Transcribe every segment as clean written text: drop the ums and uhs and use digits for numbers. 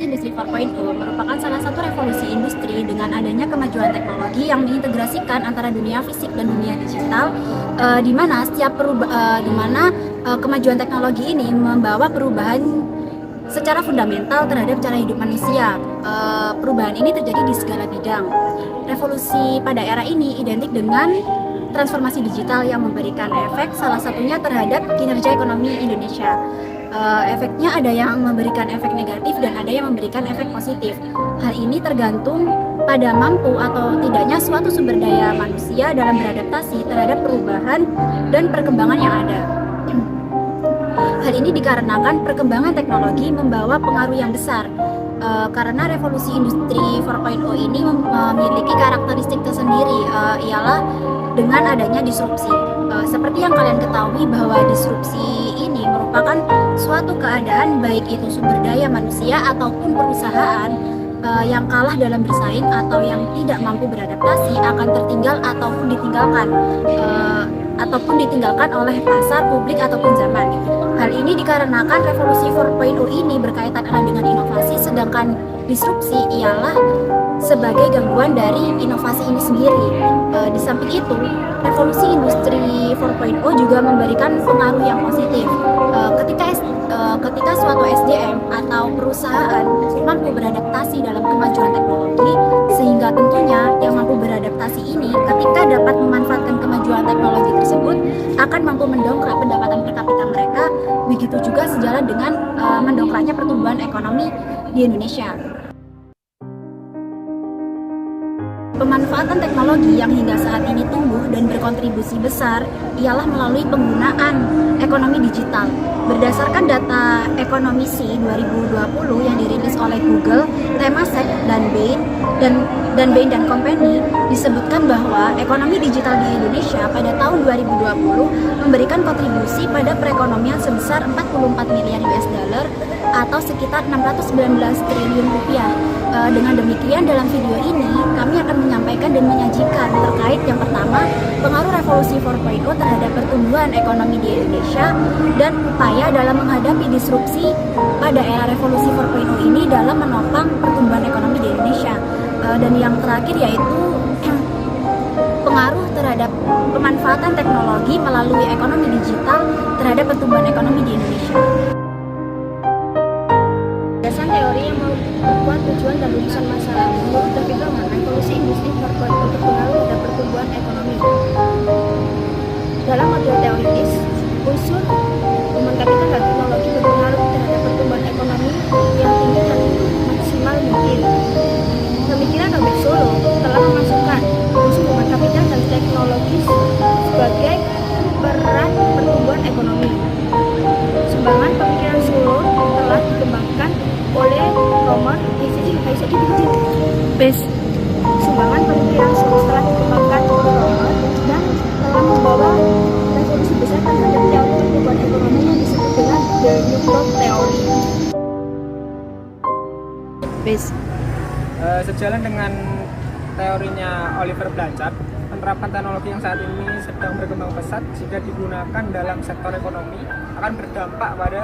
Industri 4.0 merupakan salah satu revolusi industri dengan adanya kemajuan teknologi yang diintegrasikan antara dunia fisik dan dunia digital, di mana kemajuan teknologi ini membawa perubahan secara fundamental terhadap cara hidup manusia. Perubahan ini terjadi di segala bidang. Revolusi pada era ini identik dengan transformasi digital yang memberikan efek salah satunya terhadap kinerja ekonomi Indonesia. Efeknya ada yang memberikan efek negatif dan ada yang memberikan efek positif. Hal ini tergantung pada mampu atau tidaknya suatu sumber daya manusia dalam beradaptasi terhadap perubahan dan perkembangan yang ada. Hal ini dikarenakan perkembangan teknologi membawa pengaruh yang besar. Karena revolusi industri 4.0 ini memiliki karakteristik tersendiri, ialah dengan adanya disrupsi. Seperti yang kalian ketahui bahwa disrupsi ini merupakan suatu keadaan baik itu sumber daya manusia ataupun perusahaan yang kalah dalam bersaing atau yang tidak mampu beradaptasi akan tertinggal ataupun ditinggalkan oleh pasar, publik ataupun zaman. Hal ini dikarenakan revolusi 4.0 ini berkaitan erat dengan inovasi, sedangkan disrupsi ialah sebagai gangguan dari inovasi ini sendiri. Di samping itu, revolusi industri 4.0 juga memberikan pengaruh yang positif. Ketika suatu SDM atau perusahaan mampu beradaptasi dalam kemajuan teknologi, sehingga tentunya yang mampu beradaptasi ini ketika dapat memanfaatkan kemajuan teknologi tersebut akan mampu mendongkrak pendapatan per kapita mereka, begitu juga sejalan dengan mendongkraknya pertumbuhan ekonomi di Indonesia. Pemanfaatan teknologi yang hingga saat ini tumbuh dan berkontribusi besar ialah melalui penggunaan ekonomi digital. Berdasarkan data Ekonomisi 2020 yang dirilis oleh Google, Temasek, dan Bain & Company disebutkan bahwa ekonomi digital di Indonesia pada tahun 2020 memberikan kontribusi pada perekonomian sebesar 44 miliar US dollar atau sekitar 619 triliun rupiah. Dengan demikian, dalam video ini kami akan menyampaikan dan menyajikan terkait yang pertama, pengaruh revolusi 4.0 terhadap pertumbuhan ekonomi di Indonesia dan upaya dalam menghadapi disrupsi pada era revolusi 4.0 ini dalam menopang pertumbuhan ekonomi di Indonesia. Dan yang terakhir yaitu pengaruh terhadap pemanfaatan teknologi melalui ekonomi digital terhadap pertumbuhan ekonomi di Indonesia. Berdasarkan teori yang membuat tujuan dan rumusan masalah, menurut David Roman, revolusi industri 4.0 berpengaruh terhadap pertumbuhan ekonomi. Dalam model teoritis, unsur human capital dan teknologi berpengaruh terhadap pertumbuhan ekonomi yang tinggi dan maksimal mungkin. Pemikiran Robert Solow telah memasukkan unsur human capital dan teknologis sebagai peran pertumbuhan ekonomi. Sumbangan pemikiran Solow telah dikembangkan oleh Roman Sumbangan pemikiran Solow telah dikembangkan oleh Roman dan telah membawa revolusi besar terhadap teori pertumbuhan ekonomi yang disebut dengan The New Growth Theory. Sejalan dengan teorinya Oliver Blanchard, penerapan teknologi yang saat ini sedang berkembang pesat jika digunakan dalam sektor ekonomi akan berdampak pada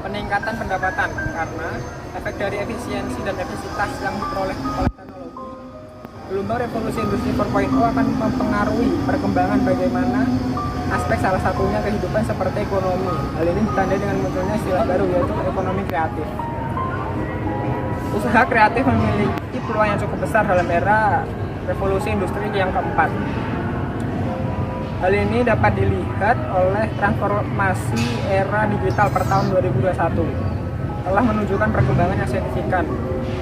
peningkatan pendapatan karena efek dari efisiensi dan efektivitas yang diperoleh oleh teknologi. Gelombang revolusi industri 4.0 akan mempengaruhi perkembangan bagaimana aspek salah satunya kehidupan seperti ekonomi. Hal ini ditandai dengan munculnya istilah baru yaitu ekonomi kreatif. Usaha kreatif memiliki peluang yang cukup besar dalam era revolusi industri yang keempat. Hal ini dapat dilihat oleh transformasi era digital per tahun 2021. telah menunjukkan perkembangan yang signifikan.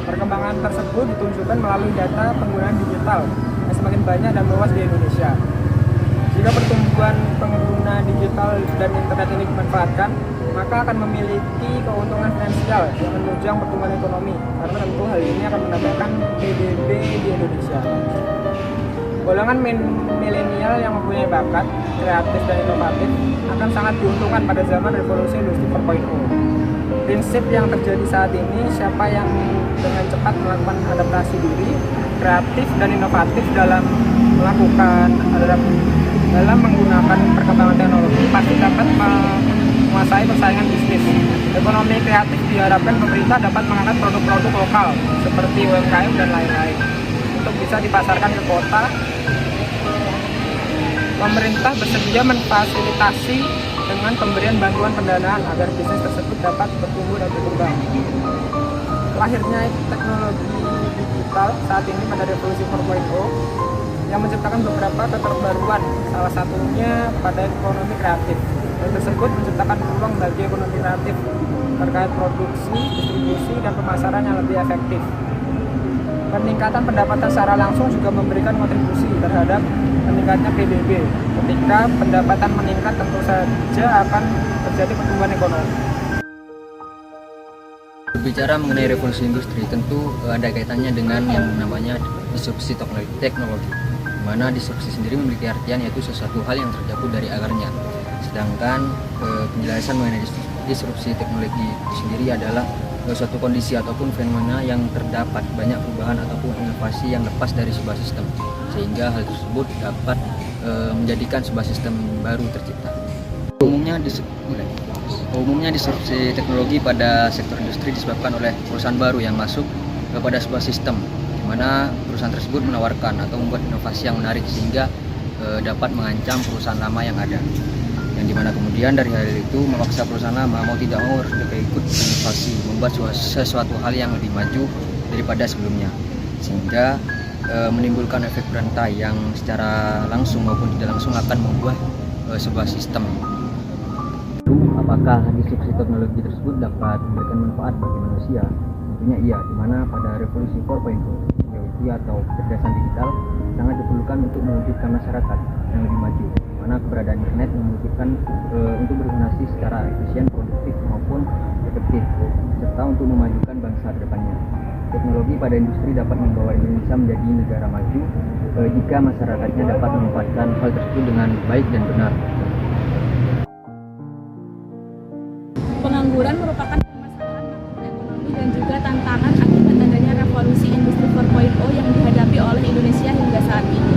Perkembangan tersebut ditunjukkan melalui data penggunaan digital yang semakin banyak dan luas di Indonesia. Jika pertumbuhan pengguna digital dan internet ini dimanfaatkan, maka akan memiliki keuntungan finansial yang menunjang pertumbuhan ekonomi, karena tentu hal ini akan menambahkan PDB di Indonesia. Golongan milenial yang mempunyai bakat, kreatif dan inovatif akan sangat diuntungkan pada zaman revolusi industri 4.0. Prinsip yang terjadi saat ini, siapa yang dengan cepat melakukan adaptasi diri, kreatif dan inovatif dalam menggunakan perkembangan teknologi pasti dapat menguasai persaingan bisnis. Ekonomi kreatif diharapkan pemerintah dapat mengangkat produk-produk lokal seperti UMKM dan lain-lain untuk bisa dipasarkan ke kota. Pemerintah bersedia memfasilitasi dengan pemberian bantuan pendanaan agar bisnis tersebut dapat bertumbuh dan berkembang. Lahirnya teknologi digital saat ini pada revolusi 4.0 yang menciptakan beberapa keterbaruan, salah satunya pada ekonomi kreatif. Hal tersebut menciptakan peluang bagi ekonomi kreatif terkait produksi, distribusi, dan pemasaran yang lebih efektif. Peningkatan pendapatan secara langsung juga memberikan kontribusi terhadap meningkatnya PDB. Ketika pendapatan meningkat, tentu saja akan terjadi pertumbuhan ekonomi. Berbicara mengenai revolusi industri, tentu ada kaitannya dengan yang namanya disrupsi teknologi, di mana disrupsi sendiri memiliki artian yaitu sesuatu hal yang terjatuh dari akarnya. Sedangkan penjelasan mengenai disrupsi teknologi itu sendiri adalah suatu kondisi ataupun fenomena yang terdapat banyak perubahan ataupun inovasi yang lepas dari sebuah sistem, sehingga hal tersebut dapat menjadikan sebuah sistem baru tercipta. Umumnya disrupsi teknologi pada sektor industri disebabkan oleh perusahaan baru yang masuk kepada sebuah sistem, di mana perusahaan tersebut menawarkan atau membuat inovasi yang menarik sehingga dapat mengancam perusahaan lama yang ada. Yang dimana kemudian dari hal itu memaksa perusahaan lama mau tidak mau harus ikut inovasi, membuat sesuatu hal yang lebih maju daripada sebelumnya, sehingga menimbulkan efek berantai yang secara langsung maupun tidak langsung akan membuat sebuah sistem. Apakah disrupsi teknologi tersebut dapat memberikan manfaat bagi manusia? Tentunya iya, di mana pada revolusi 4.0 teknologi atau kecerdasan digital sangat diperlukan untuk mewujudkan masyarakat yang lebih maju, di mana keberadaan internet memungkinkan untuk berfungsi secara efisien, produktif maupun efektif, serta untuk memajukan bangsa ke depannya. Teknologi pada industri dapat membawa Indonesia menjadi negara maju jika masyarakatnya dapat memanfaatkan hal tersebut dengan baik dan benar. Pengangguran merupakan permasalahan ekonomi dan juga tantangan akibat adanya revolusi industri 4.0 yang dihadapi oleh Indonesia hingga saat ini.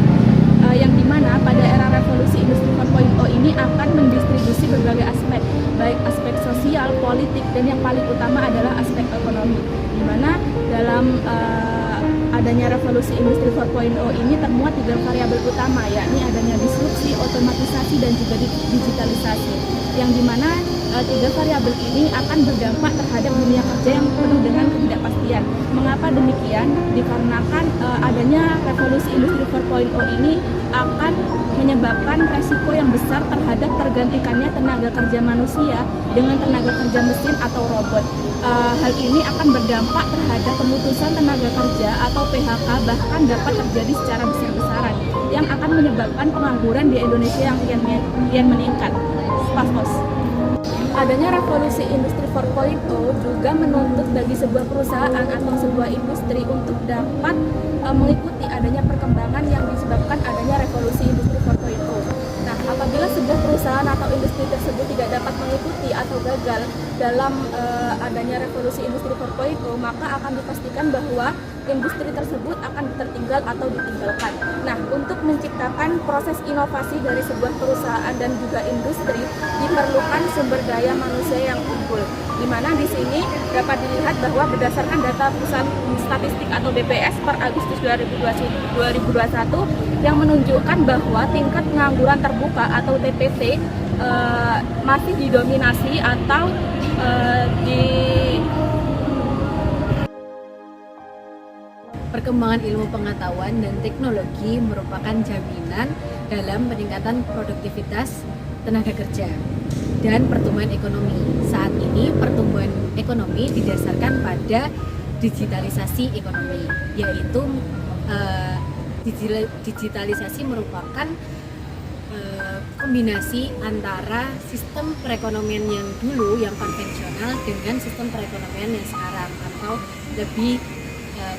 Yang dimana pada era revolusi industri 4.0 ini akan mendistribusi berbagai aspek, baik aspek sosial, politik, dan yang paling utama adalah aspek ekonomi. Dimana dalam adanya revolusi industri 4.0 ini termuat 3 variabel utama, yakni adanya disrupsi, otomatisasi, dan juga digitalisasi. Yang dimana 3 variabel ini akan berdampak terhadap dunia kerja yang penuh dengan ketidakpastian. Mengapa demikian? Dikarenakan adanya revolusi industri 4.0 ini akan menyebabkan resiko yang besar terhadap tergantikannya tenaga kerja manusia dengan tenaga kerja mesin atau robot. Hal ini akan berdampak terhadap pemutusan tenaga kerja atau PHK, bahkan dapat terjadi secara besar-besaran yang akan menyebabkan pengangguran di Indonesia yang kian meningkat. Pas-pas. Adanya revolusi industri 4.0 juga menuntut bagi sebuah perusahaan atau sebuah industri untuk dapat mengikuti adanya perkembangan yang disebabkan adanya revolusi industri 4.0. Nah, apabila sebuah perusahaan atau industri tersebut tidak dapat mengikuti atau gagal dalam adanya revolusi industri 4.0, maka akan dipastikan bahwa industri tersebut akan tertinggal atau ditinggalkan. Nah, untuk menciptakan proses inovasi dari sebuah perusahaan dan juga industri diperlukan sumber daya manusia yang unggul. Di mana di sini dapat dilihat bahwa berdasarkan data Pusat Statistik atau BPS per Agustus 2021 yang menunjukkan bahwa tingkat pengangguran terbuka atau TPT masih didominasi atau Perkembangan ilmu pengetahuan dan teknologi merupakan jaminan dalam peningkatan produktivitas tenaga kerja. dan pertumbuhan ekonomi. Saat ini pertumbuhan ekonomi didasarkan pada digitalisasi ekonomi, yaitu digitalisasi merupakan kombinasi antara sistem perekonomian yang dulu yang konvensional dengan sistem perekonomian yang sekarang, atau lebih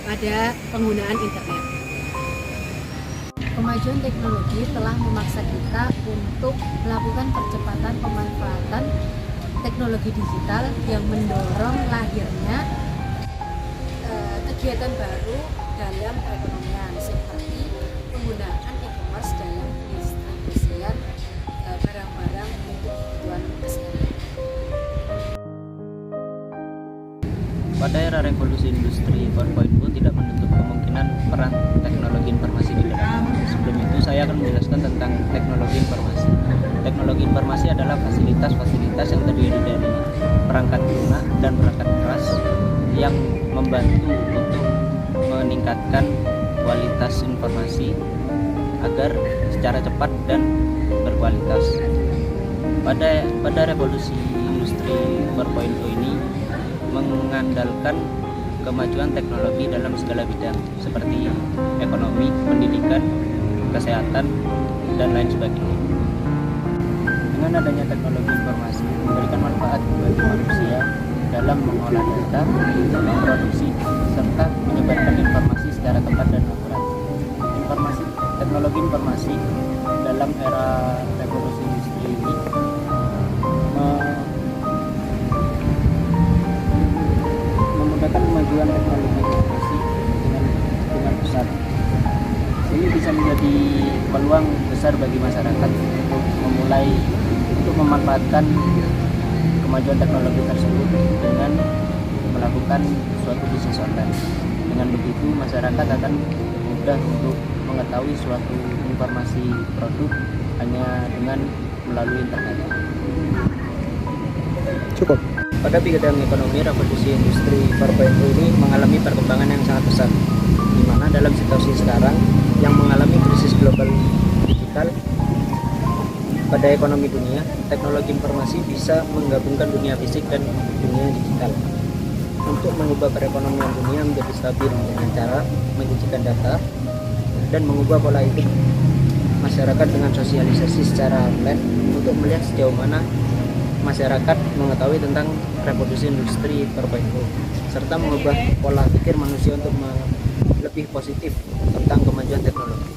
pada penggunaan internet. Kemajuan teknologi telah memaksa kita untuk melakukan percepatan pemanfaatan teknologi digital yang mendorong lahirnya kegiatan baru dalam perekonomian, seperti penggunaan e-commerce dalam pendistribusian barang-barang untuk kebutuhan kesehatan. Pada era revolusi industri 4.0 tidak menutup kemungkinan peran teknologi informasi di dalamnya. Sebelum itu saya akan menjelaskan tentang teknologi informasi. Teknologi informasi adalah fasilitas-fasilitas yang terdiri dari perangkat lunak dan perangkat keras yang membantu untuk meningkatkan kualitas informasi agar secara cepat dan berkualitas. Pada revolusi industri 4.0 ini mengandalkan kemajuan teknologi dalam segala bidang seperti ekonomi, pendidikan, kesehatan, dan lain sebagainya. Dengan adanya teknologi informasi memberikan manfaat bagi manusia dalam mengolah data, memproduksi, serta menyebarkan informasi secara tepat dan akurat. Teknologi informasi dalam era revolusi industri ini memudahkan kemajuan teknologi informasi dengan besar. Ini bisa menjadi peluang besar bagi masyarakat untuk memanfaatkan kemajuan teknologi tersebut dengan melakukan suatu bisnis online. Dengan begitu masyarakat akan mudah untuk mengetahui suatu informasi produk hanya dengan melalui internet. Cukup. Pada bidang ekonomi, revolusi industri 4.0 ini mengalami perkembangan yang sangat pesat, di mana dalam situasi sekarang yang mengalami krisis global digital pada ekonomi dunia, teknologi informasi bisa menggabungkan dunia fisik dan dunia digital untuk mengubah perekonomian dunia menjadi stabil dengan cara mencucikan data dan mengubah pola hidup masyarakat dengan sosialisasi secara online untuk melihat sejauh mana masyarakat mengetahui tentang revolusi industri 4.0 serta mengubah pola pikir manusia untuk lebih positif tentang kemajuan teknologi.